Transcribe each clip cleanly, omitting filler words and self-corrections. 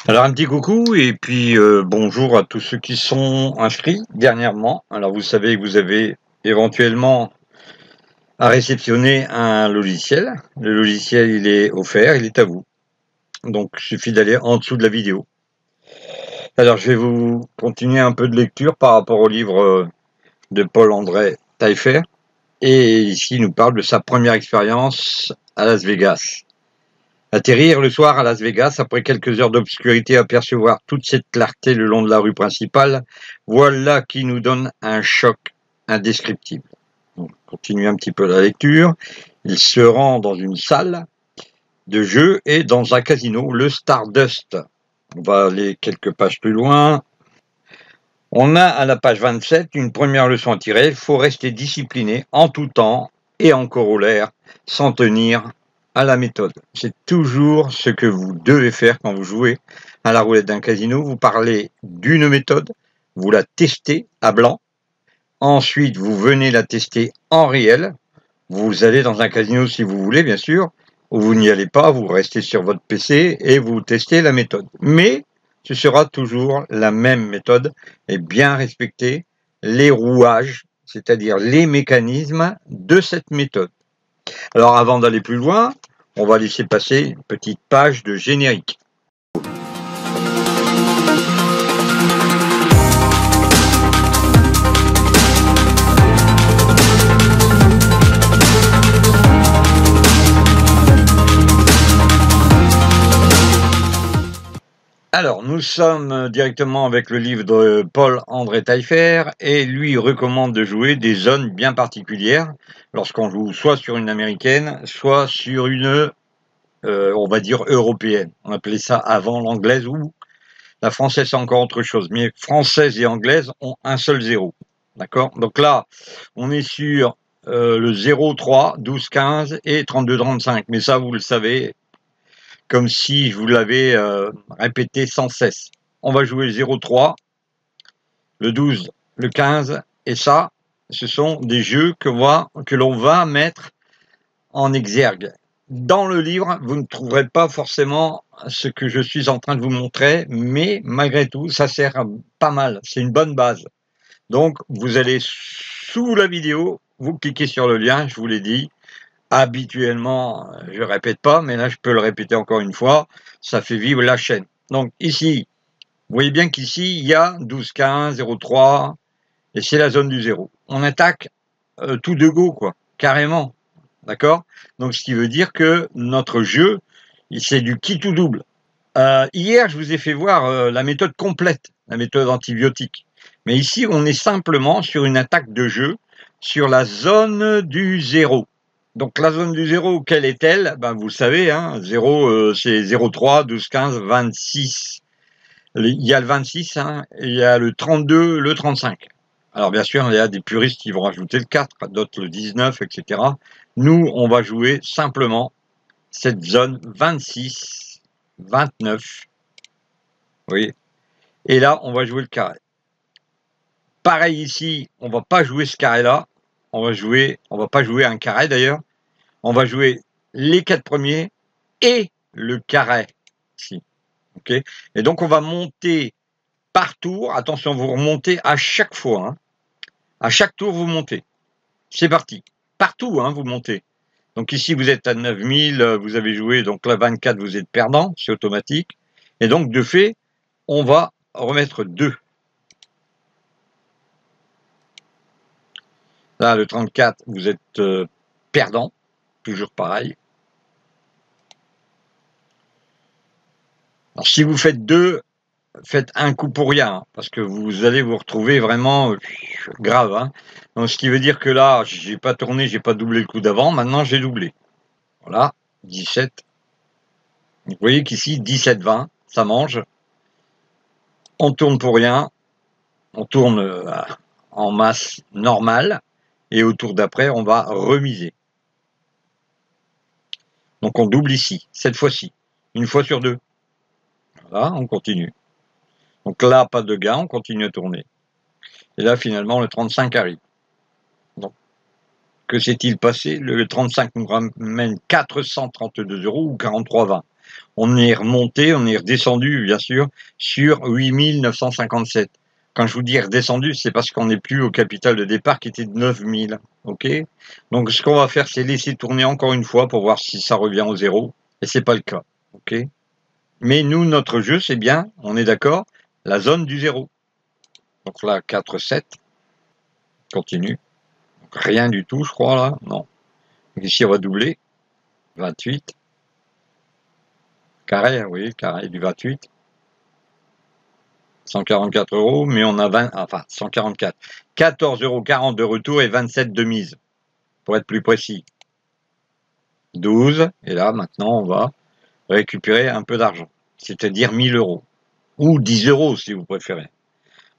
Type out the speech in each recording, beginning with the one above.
Alors un petit coucou et puis bonjour à tous ceux qui sont inscrits dernièrement. Alors vous savez que vous avez éventuellement à réceptionner un logiciel. Le logiciel il est offert, il est à vous. Donc il suffit d'aller en dessous de la vidéo. Alors je vais vous continuer un peu de lecture par rapport au livre de Paul-André Taillefer. Et ici il nous parle de sa première expérience à Las Vegas. Atterrir le soir à Las Vegas, après quelques heures d'obscurité, apercevoir toute cette clarté le long de la rue principale, voilà qui nous donne un choc indescriptible. On continue un petit peu la lecture. Il se rend dans une salle de jeu et dans un casino, le Stardust. On va aller quelques pages plus loin. On a à la page 27 une première leçon à tirer. Il faut rester discipliné en tout temps et en corollaire, s'en tenir à la méthode. C'est toujours ce que vous devez faire quand vous jouez à la roulette d'un casino. Vous parlez d'une méthode, vous la testez à blanc. Ensuite, vous venez la tester en réel. Vous allez dans un casino si vous voulez, bien sûr, ou vous n'y allez pas, vous restez sur votre PC et vous testez la méthode. Mais ce sera toujours la même méthode et bien respecter les rouages, c'est-à-dire les mécanismes de cette méthode. Alors avant d'aller plus loin, on va laisser passer une petite page de générique. Alors, nous sommes directement avec le livre de Paul-André Taillefer et lui recommande de jouer des zones bien particulières lorsqu'on joue soit sur une américaine, soit sur une, on va dire, européenne. On appelait ça avant l'anglaise ou la française, c'est encore autre chose. Mais française et anglaise ont un seul zéro. D'accord? Donc là, on est sur le 0, 3, 12, 15 et 32, 35. Mais ça, vous le savez, comme si je vous l'avais répété sans cesse. On va jouer le 0-3, le 12, le 15, et ça, ce sont des jeux que l'on va mettre en exergue. Dans le livre, vous ne trouverez pas forcément ce que je suis en train de vous montrer, mais malgré tout, ça sert pas mal. C'est une bonne base. Donc, vous allez sous la vidéo, vous cliquez sur le lien, je vous l'ai dit. Habituellement, je répète pas, mais là, je peux le répéter encore une fois. Ça fait vivre la chaîne. Donc ici, vous voyez bien qu'ici, il y a 12, 15, 0,3, et c'est la zone du 0. On attaque tout de go, quoi, carrément. D'accord? Donc ce qui veut dire que notre jeu, c'est du qui tout double. Hier, je vous ai fait voir la méthode complète, la méthode antibiotique. Mais ici, on est simplement sur une attaque de jeu sur la zone du 0. Donc la zone du 0, quelle est-elle? Ben, vous le savez, hein, 0, c'est 0,3, 12, 15, 26. Il y a le 26, hein, il y a le 32, le 35. Alors bien sûr, il y a des puristes qui vont rajouter le 4, d'autres le 19, etc. Nous, on va jouer simplement cette zone 26, 29. Vous voyez? Et là, on va jouer le carré. Pareil ici, on va pas jouer ce carré-là. On va pas jouer un carré d'ailleurs. On va jouer les 4 premiers et le carré ici. Ok? Et donc on va monter par tour. Attention, vous remontez à chaque fois. Hein. À chaque tour, vous montez. C'est parti. Partout, hein, vous montez. Donc ici, vous êtes à 9000, vous avez joué, donc là 24, vous êtes perdant, c'est automatique. Et donc, de fait, on va remettre 2. Là, le 34, vous êtes perdant, toujours pareil. Alors, si vous faites 2, faites un coup pour rien, hein, parce que vous allez vous retrouver vraiment grave. Hein. Donc, ce qui veut dire que là, j'ai pas tourné, j'ai pas doublé le coup d'avant, maintenant j'ai doublé. Voilà, 17. Vous voyez qu'ici, 17-20, ça mange. On tourne pour rien, on tourne en masse normale, et au tour d'après, on va remiser. Donc on double ici, cette fois-ci, une fois sur 2. Voilà, on continue. Donc là, pas de gain, on continue à tourner. Et là, finalement, le 35 arrive. Donc, que s'est-il passé? Le 35 nous ramène 432 € ou 43,20. on est remonté, on est redescendu, bien sûr, sur 8957. Quand je vous dis redescendu, c'est parce qu'on n'est plus au capital de départ qui était de 9000. OK? Donc, ce qu'on va faire, c'est laisser tourner encore une fois pour voir si ça revient au zéro. Et c'est pas le cas. OK? Mais nous, notre jeu, c'est bien, on est d'accord, la zone du zéro. Donc là, 4, 7. Continue. Donc, rien du tout, je crois, là. Non. Donc ici, on va doubler. 28. Carré, oui, carré du 28. 144 €, mais on a 20, enfin 144. 14,40 € de retour et 27 de mise, pour être plus précis. 12, et là maintenant on va récupérer un peu d'argent, c'est-à-dire 1000 €, ou 10 € si vous préférez.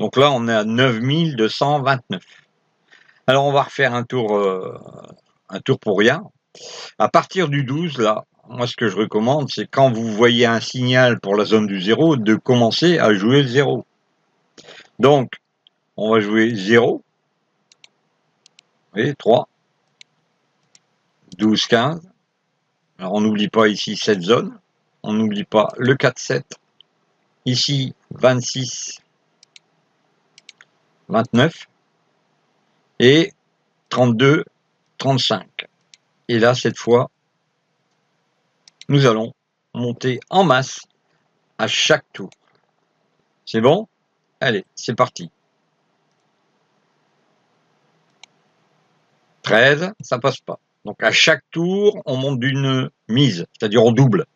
Donc là on est à 9229. Alors on va refaire un tour pour rien. À partir du 12, là, moi ce que je recommande, c'est quand vous voyez un signal pour la zone du 0, de commencer à jouer le 0. Donc, on va jouer 0, et 3, 12, 15. Alors, on n'oublie pas ici cette zone. On n'oublie pas le 4, 7. Ici, 26, 29. Et 32, 35. Et là, cette fois, nous allons monter en masse à chaque tour. C'est bon? Allez, c'est parti. 13, ça passe pas. Donc à chaque tour, on monte d'une mise, c'est-à-dire on double.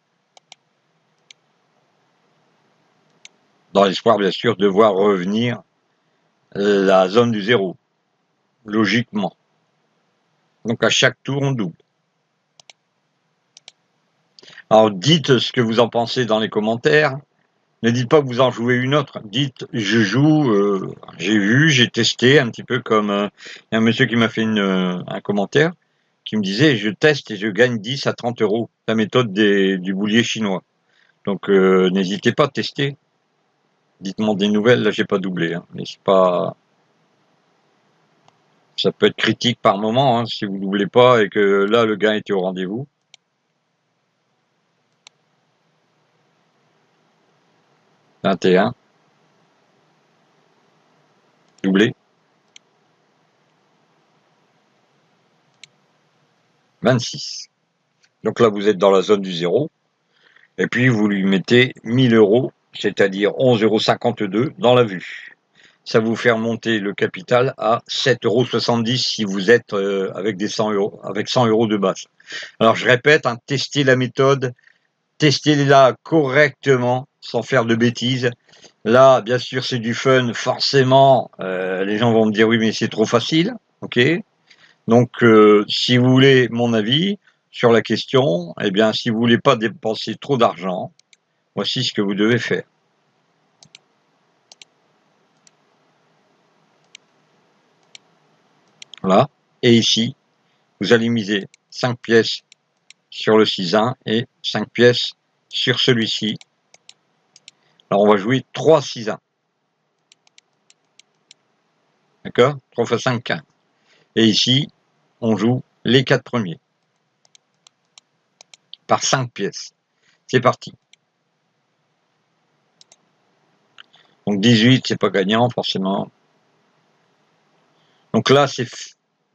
Dans l'espoir, bien sûr, de voir revenir la zone du 0, logiquement. Donc à chaque tour, on double. Alors dites ce que vous en pensez dans les commentaires. Ne dites pas que vous en jouez une autre. Dites, je joue, j'ai vu, j'ai testé, un petit peu comme il y a un monsieur qui m'a fait un commentaire qui me disait, je teste et je gagne 10 à 30 €. La méthode du boulier chinois. Donc n'hésitez pas à tester. Dites-moi des nouvelles. Là, j'ai pas doublé, hein, mais c'est pas. Ça peut être critique par moment, hein, si vous doublez pas et que là le gain était au rendez-vous. 21. Doublé. 26. Donc là, vous êtes dans la zone du 0. Et puis, vous lui mettez 1000 €, c'est-à-dire 11,52 € dans la vue. Ça vous fait remonter le capital à 7,70 € si vous êtes avec 100 € de base. Alors, je répète, hein, testez la méthode, testez-la correctement, sans faire de bêtises. Là, bien sûr, c'est du fun. Forcément, les gens vont me dire, oui, mais c'est trop facile. OK? Donc, si vous voulez mon avis sur la question, eh bien, si vous voulez pas dépenser trop d'argent, voici ce que vous devez faire. Voilà. Et ici, vous allez miser 5 pièces sur le 6-1 et 5 pièces sur celui-ci. Alors, on va jouer 3 6-1. D'accord? 3 x 5, 15. Et ici, on joue les 4 premiers. Par 5 pièces. C'est parti. Donc 18, c'est pas gagnant forcément. Donc là,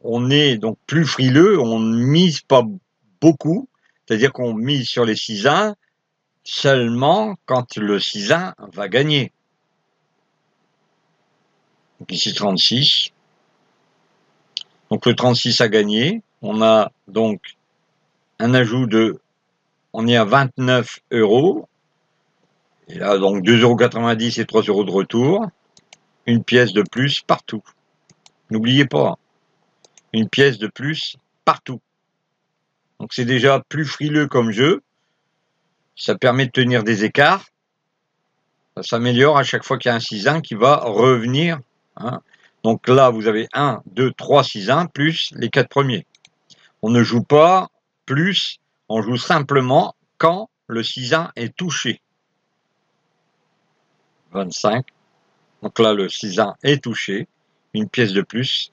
on est donc plus frileux, on ne mise pas beaucoup, c'est-à-dire qu'on mise sur les 6-1 seulement quand le 6-1 va gagner. Donc ici 36. Donc le 36 a gagné. On a donc un ajout de, on est à 29 €. Et là donc 2,90 € et 3 € de retour. Une pièce de plus partout. N'oubliez pas, une pièce de plus partout. Donc c'est déjà plus frileux comme jeu. Ça permet de tenir des écarts. Ça s'améliore à chaque fois qu'il y a un 6-1 qui va revenir. Hein. Donc là, vous avez 1, 2, 3, 6-1 plus les 4 premiers. On ne joue pas plus, on joue simplement quand le 6-1 est touché. 25. Donc là, le 6-1 est touché. Une pièce de plus.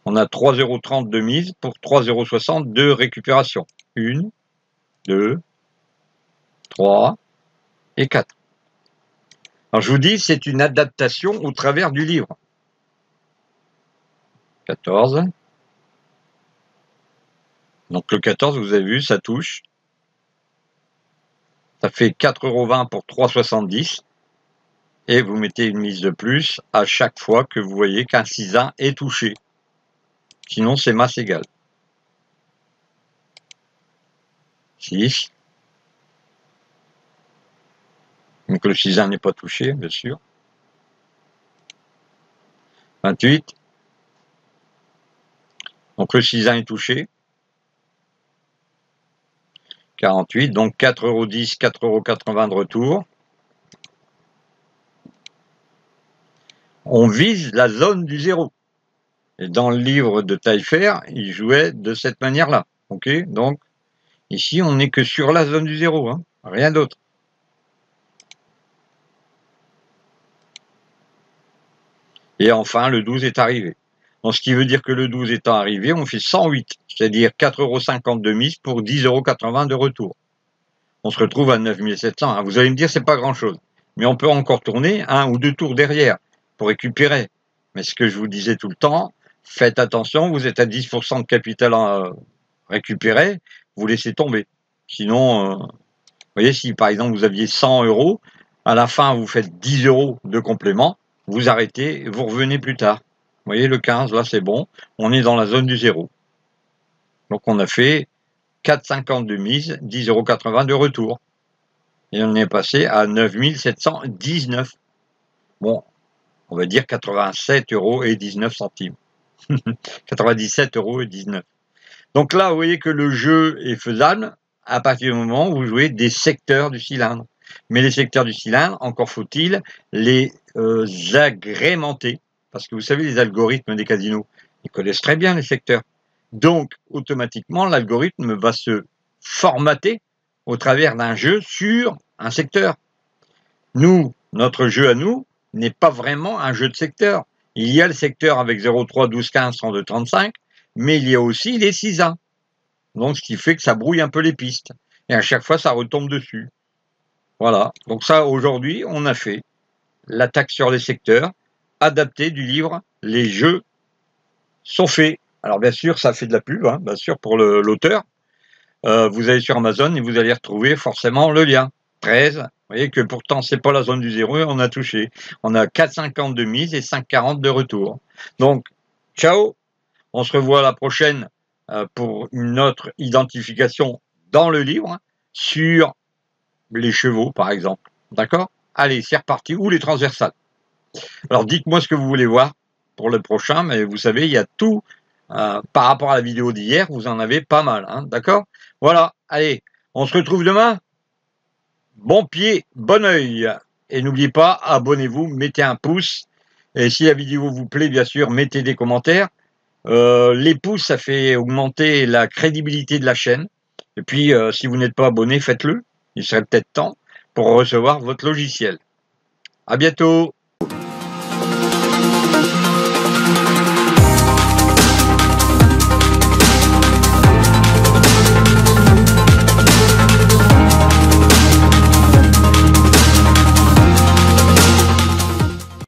On a 3,30 € de mise pour 3,60 € de récupération. 1, 2, 3 et 4. Alors je vous dis, c'est une adaptation au travers du livre. 14. Donc le 14, vous avez vu, ça touche. Ça fait 4,20 € pour 3,70 €. Et vous mettez une mise de plus à chaque fois que vous voyez qu'un 6-1 est touché. Sinon, c'est masse égale. 6. Donc le 6-1 n'est pas touché, bien sûr. 28. Donc le 6-1 est touché. 48. Donc 4,10 €, 4,80 € de retour. On vise la zone du 0. Et dans le livre de Taillefer, il jouait de cette manière-là. Ok, donc ici, on n'est que sur la zone du 0, hein, rien d'autre. Et enfin, le 12 est arrivé. Donc, ce qui veut dire que le 12 étant arrivé, on fait 108, c'est-à-dire 4,50 € de mise pour 10,80 € de retour. On se retrouve à 9700. Hein. Vous allez me dire, c'est pas grand-chose. Mais on peut encore tourner un ou deux tours derrière pour récupérer. Mais ce que je vous disais tout le temps, faites attention, vous êtes à 10% de capital à récupérer, vous laissez tomber. Sinon, vous voyez, si par exemple vous aviez 100 €, à la fin vous faites 10 € de complément, vous arrêtez et vous revenez plus tard. Vous voyez, le 15, là c'est bon, on est dans la zone du 0. Donc on a fait 4,50 € de mise, 10,80 € de retour. Et on est passé à 9719. Bon, on va dire 87,19 €. 97,19 €. Donc là, vous voyez que le jeu est faisable à partir du moment où vous jouez des secteurs du cylindre. Mais les secteurs du cylindre, encore faut-il les agrémenter. Parce que vous savez, les algorithmes des casinos, ils connaissent très bien les secteurs. Donc, automatiquement, l'algorithme va se formater au travers d'un jeu sur un secteur. Nous, notre jeu à nous, n'est pas vraiment un jeu de secteur. Il y a le secteur avec 0,3, 12, 15, 32, 35, mais il y a aussi les 6-1. Donc, ce qui fait que ça brouille un peu les pistes. Et à chaque fois, ça retombe dessus. Voilà. Donc ça, aujourd'hui, on a fait l'attaque sur les secteurs, adapté du livre « Les jeux sont faits ». Alors, bien sûr, ça fait de la pub, hein, bien sûr, pour l'auteur. Vous allez sur Amazon et vous allez retrouver forcément le lien. 13. Vous voyez que pourtant, c'est pas la zone du 0 et on a touché. On a 4,50 € de mise et 5,40 € de retour. Donc, ciao. On se revoit la prochaine pour une autre identification dans le livre sur les chevaux, par exemple. D'accord? Allez, c'est reparti. Ou les transversales. Alors, dites-moi ce que vous voulez voir pour le prochain, mais vous savez, il y a tout. Par rapport à la vidéo d'hier, vous en avez pas mal. Hein, d'accord? Voilà. Allez, on se retrouve demain. Bon pied, bon oeil. Et n'oubliez pas, abonnez-vous, mettez un pouce. Et si la vidéo vous plaît, bien sûr, mettez des commentaires. Les pouces, ça fait augmenter la crédibilité de la chaîne. Et puis, si vous n'êtes pas abonné, faites-le. Il serait peut-être temps pour recevoir votre logiciel. À bientôt.